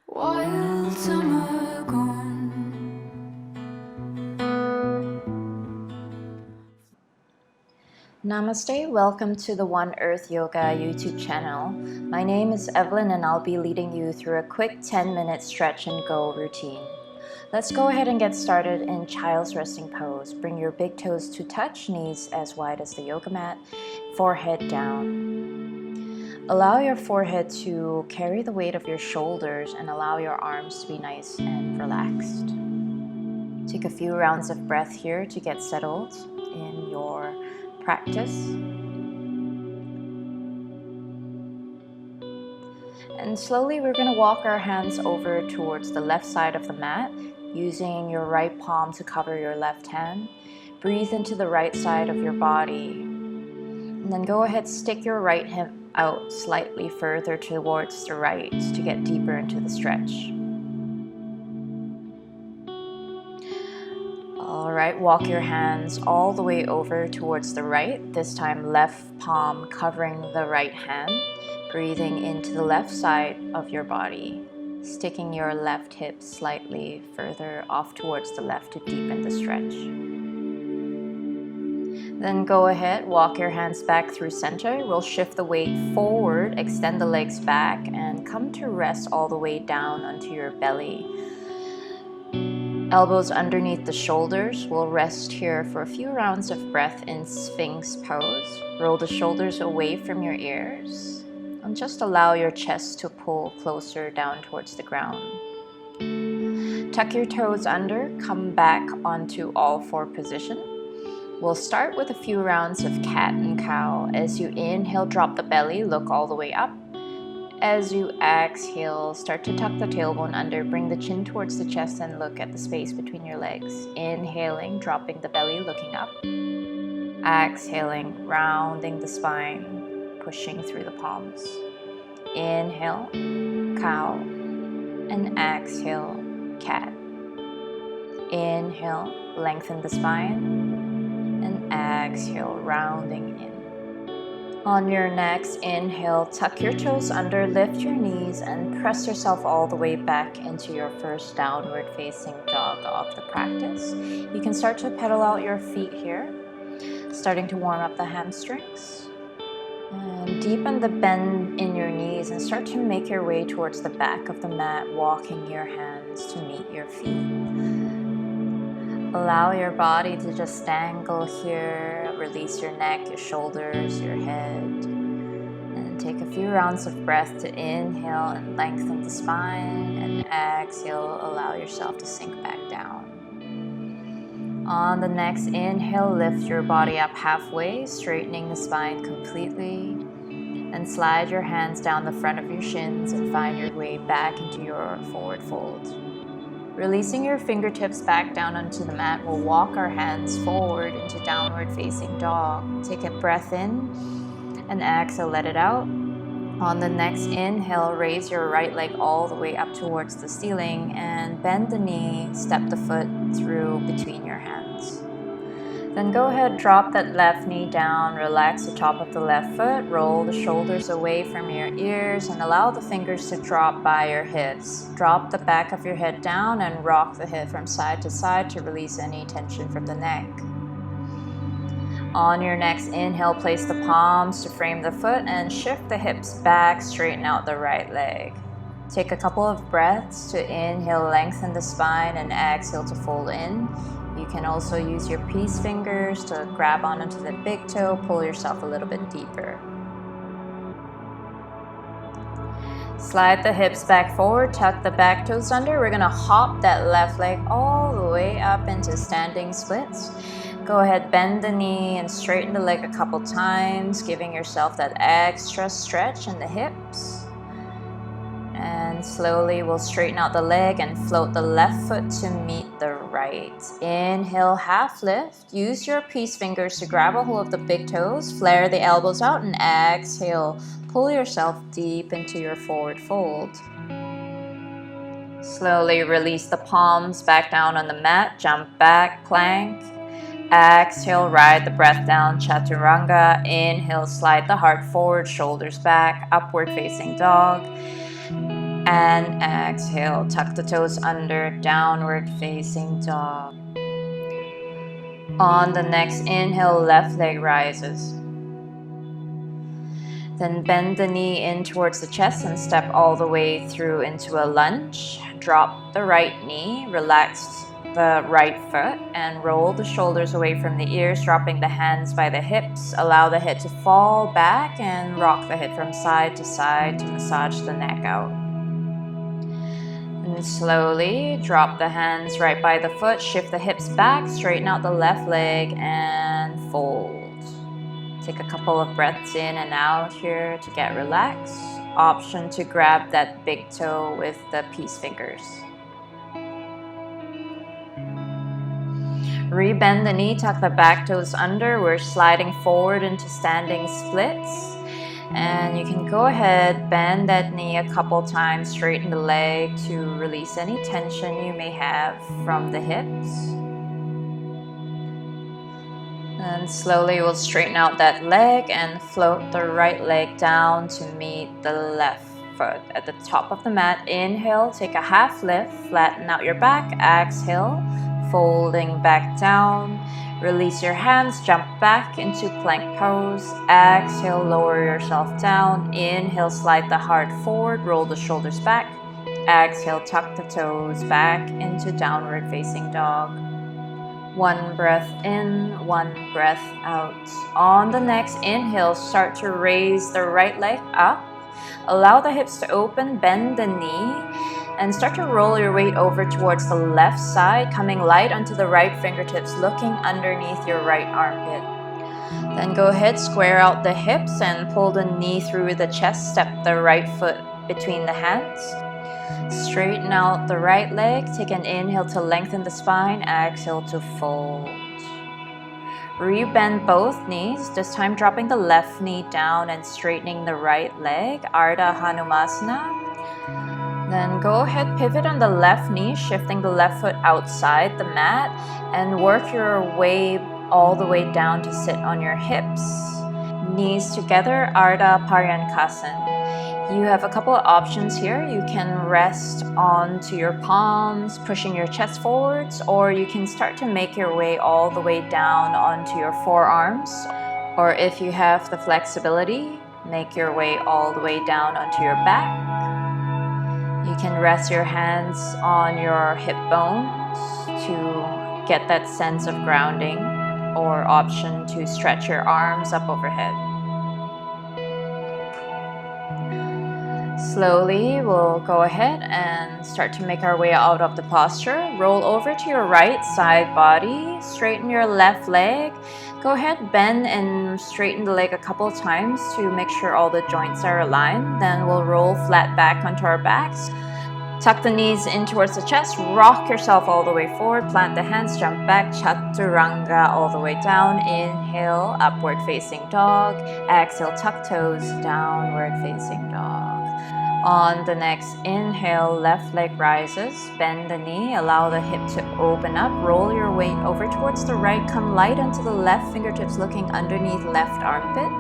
Wild summer gone. Namaste, welcome to the One Earth Yoga YouTube channel. My name is Evelyn and I'll be leading you through a quick 10-minute stretch and go routine. Let's go ahead and get started in Child's Resting Pose. Bring your big toes to touch, knees as wide as the yoga mat, forehead down. Allow your forehead to carry the weight of your shoulders and allow your arms to be nice and relaxed. Take a few rounds of breath here to get settled in your practice. And slowly we're going to walk our hands over towards the left side of the mat, using your right palm to cover your left hand. Breathe into the right side of your body. And then go ahead, stick your right hip out slightly further towards the right to get deeper into the stretch. Alright, walk your hands all the way over towards the right, this time left palm covering the right hand, breathing into the left side of your body, sticking your left hip slightly further off towards the left to deepen the stretch. Then go ahead, walk your hands back through center. We'll shift the weight forward, extend the legs back, and come to rest all the way down onto your belly. Elbows underneath the shoulders. We'll rest here for a few rounds of breath in Sphinx pose. Roll the shoulders away from your ears and just allow your chest to pull closer down towards the ground. Tuck your toes under, come back onto all four position. We'll start with a few rounds of cat and cow. As you inhale, drop the belly, look all the way up. As you exhale, start to tuck the tailbone under, bring the chin towards the chest and look at the space between your legs. Inhaling, dropping the belly, looking up. Exhaling, rounding the spine, pushing through the palms. Inhale, cow, and exhale, cat. Inhale, lengthen the spine, and exhale, rounding in. On your next inhale, tuck your toes under, lift your knees, and press yourself all the way back into your first downward facing dog of the practice. You can start to pedal out your feet here, starting to warm up the hamstrings. And deepen the bend in your knees and start to make your way towards the back of the mat, walking your hands to meet your feet. Allow your body to just dangle here. Release your neck, your shoulders, your head. And take a few rounds of breath to inhale and lengthen the spine. And exhale, allow yourself to sink back down. On the next inhale, lift your body up halfway, straightening the spine completely. And slide your hands down the front of your shins and find your way back into your forward fold. Releasing your fingertips back down onto the mat, we'll walk our hands forward into downward facing dog. Take a breath in and exhale, let it out. On the next inhale, raise your right leg all the way up towards the ceiling and bend the knee, step the foot through between your hands. Then go ahead, drop that left knee down, relax the top of the left foot, roll the shoulders away from your ears and allow the fingers to drop by your hips. Drop the back of your head down and rock the head from side to side to release any tension from the neck. On your next inhale, place the palms to frame the foot and shift the hips back, straighten out the right leg. Take a couple of breaths to inhale, lengthen the spine, and exhale to fold in. You can also use your peace fingers to grab onto the big toe, pull yourself a little bit deeper. Slide the hips back forward, tuck the back toes under. We're gonna hop that left leg all the way up into standing splits. Go ahead, bend the knee and straighten the leg a couple times, giving yourself that extra stretch in the hips. And slowly we'll straighten out the leg and float the left foot to meet the right. Inhale, half lift. Use your peace fingers to grab a hold of the big toes. Flare the elbows out and exhale. Pull yourself deep into your forward fold. Slowly release the palms back down on the mat. Jump back, plank. Exhale, ride the breath down, chaturanga. Inhale, slide the heart forward, shoulders back, upward facing dog. And exhale, tuck the toes under, downward facing dog. On the next inhale, left leg rises. Then bend the knee in towards the chest and step all the way through into a lunge. Drop the right knee, relax the right foot, and roll the shoulders away from the ears, dropping the hands by the hips. Allow the head to fall back and rock the head from side to massage the neck out. And slowly drop the hands right by the foot, shift the hips back, straighten out the left leg, and fold. Take a couple of breaths in and out here to get relaxed. Option to grab that big toe with the peace fingers. Rebend the knee, tuck the back toes under. We're sliding forward into standing splits. And you can go ahead, bend that knee a couple times, straighten the leg to release any tension you may have from the hips. And slowly we'll straighten out that leg and float the right leg down to meet the left foot at the top of the mat. Inhale, take a half lift, flatten out your back. Exhale, folding back down. Release your hands, jump back into plank pose. Exhale, lower yourself down. Inhale, slide the heart forward, roll the shoulders back. Exhale, tuck the toes back into downward facing dog. One breath in, one breath out. On the next inhale, start to raise the right leg up. Allow the hips to open, bend the knee, and start to roll your weight over towards the left side, coming light onto the right fingertips, looking underneath your right armpit. Then go ahead, square out the hips and pull the knee through the chest, step the right foot between the hands. Straighten out the right leg, take an inhale to lengthen the spine, exhale to fold. Rebend both knees, this time dropping the left knee down and straightening the right leg, Ardha Hanumasana. Then go ahead, pivot on the left knee, shifting the left foot outside the mat, and work your way all the way down to sit on your hips. Knees together, Ardha Paryankasana. You have a couple of options here. You can rest onto your palms, pushing your chest forwards, or you can start to make your way all the way down onto your forearms. Or if you have the flexibility, make your way all the way down onto your back. You can rest your hands on your hip bones to get that sense of grounding, or option to stretch your arms up overhead. Slowly, we'll go ahead and start to make our way out of the posture. Roll over to your right side body, straighten your left leg. Go ahead, bend and straighten the leg a couple times to make sure all the joints are aligned. Then we'll roll flat back onto our backs. Tuck the knees in towards the chest, rock yourself all the way forward, plant the hands, jump back, chaturanga all the way down. Inhale, upward facing dog. Exhale, tuck toes, downward facing dog. On the next inhale, left leg rises, bend the knee, allow the hip to open up, roll your weight over towards the right, come light onto the left fingertips looking underneath left armpit.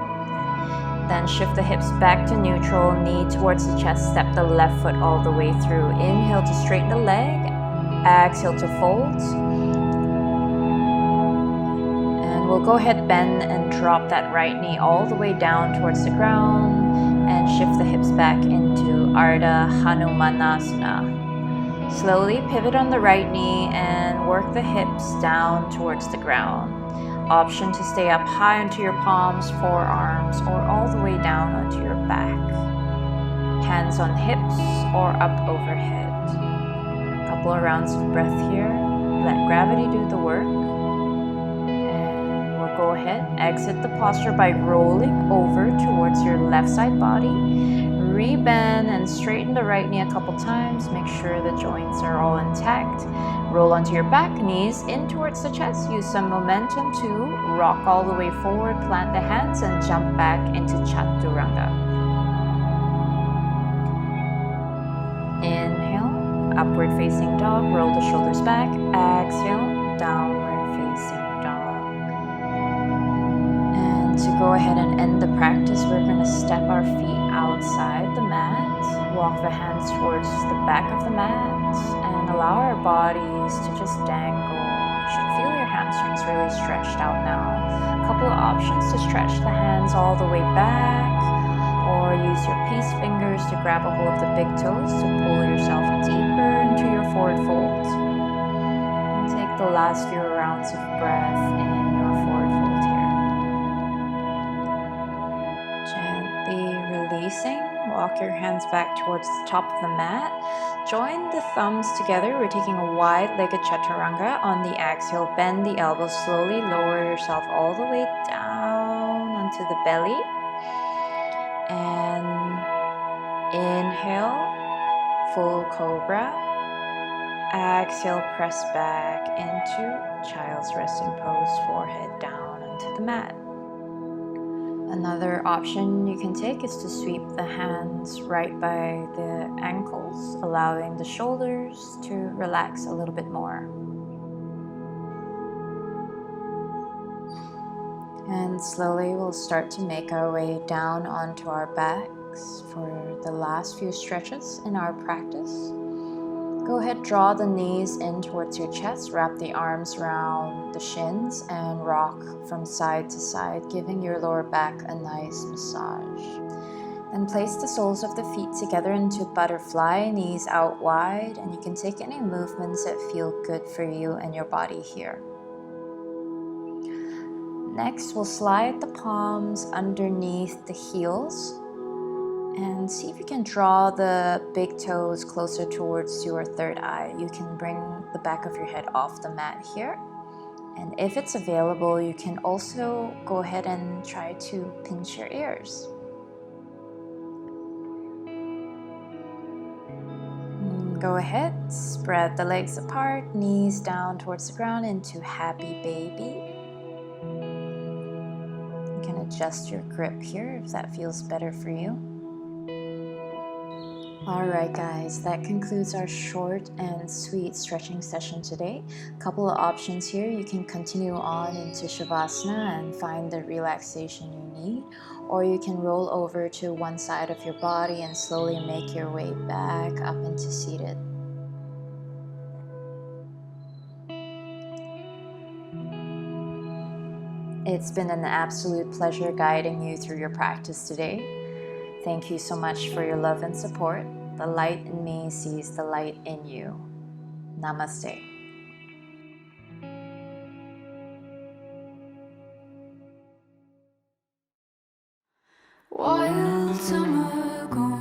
Then shift the hips back to neutral, knee towards the chest, step the left foot all the way through. Inhale to straighten the leg, exhale to fold. And we'll go ahead, bend and drop that right knee all the way down towards the ground. And shift the hips back into Ardha Hanumanasana. Slowly pivot on the right knee and work the hips down towards the ground. Option to stay up high onto your palms, forearms, or all the way down onto your back. Hands on hips or up overhead. A couple of rounds of breath here. Let gravity do the work. Go ahead, exit the posture by rolling over towards your left side body. Rebend and straighten the right knee a couple times. Make sure the joints are all intact. Roll onto your back, knees in towards the chest. Use some momentum to rock all the way forward, plant the hands, and jump back into chaturanga. Inhale, upward facing dog, roll the shoulders back. Exhale, downward facing dog. To go ahead and end the practice, we're going to step our feet outside the mat. walk the hands towards the back of the mat and allow our bodies to just dangle. You should feel your hamstrings really stretched out now. A couple of options to stretch the hands all the way back, or use your peace fingers to grab a hold of the big toes to pull yourself deeper into your forward fold. And take the last few rounds of breath in your forward fold here. Gently releasing, walk your hands back towards the top of the mat. Join the thumbs together. We're taking a wide-legged chaturanga. On the exhale, bend the elbows slowly, lower yourself all the way down onto the belly. And inhale, full cobra. Exhale, press back into child's resting pose, forehead down onto the mat. Another option you can take is to sweep the hands right by the ankles, allowing the shoulders to relax a little bit more. And slowly we'll start to make our way down onto our backs for the last few stretches in our practice. Go ahead, draw the knees in towards your chest, wrap the arms around the shins and rock from side to side, giving your lower back a nice massage. And place the soles of the feet together into butterfly, knees out wide, and you can take any movements that feel good for you and your body here. Next, we'll slide the palms underneath the heels and see if you can draw the big toes closer towards your third eye. You can bring the back of your head off the mat here. And if it's available, you can also go ahead and try to pinch your ears. Go ahead, spread the legs apart, knees down towards the ground into happy baby. You can adjust your grip here if that feels better for you. Alright guys, that concludes our short and sweet stretching session today. A couple of options here. You can continue on into Shavasana and find the relaxation you need, or you can roll over to one side of your body and slowly make your way back up into seated. It's been an absolute pleasure guiding you through your practice today. Thank you so much for your love and support. The light in me sees the light in you. Namaste. Wild summer gone.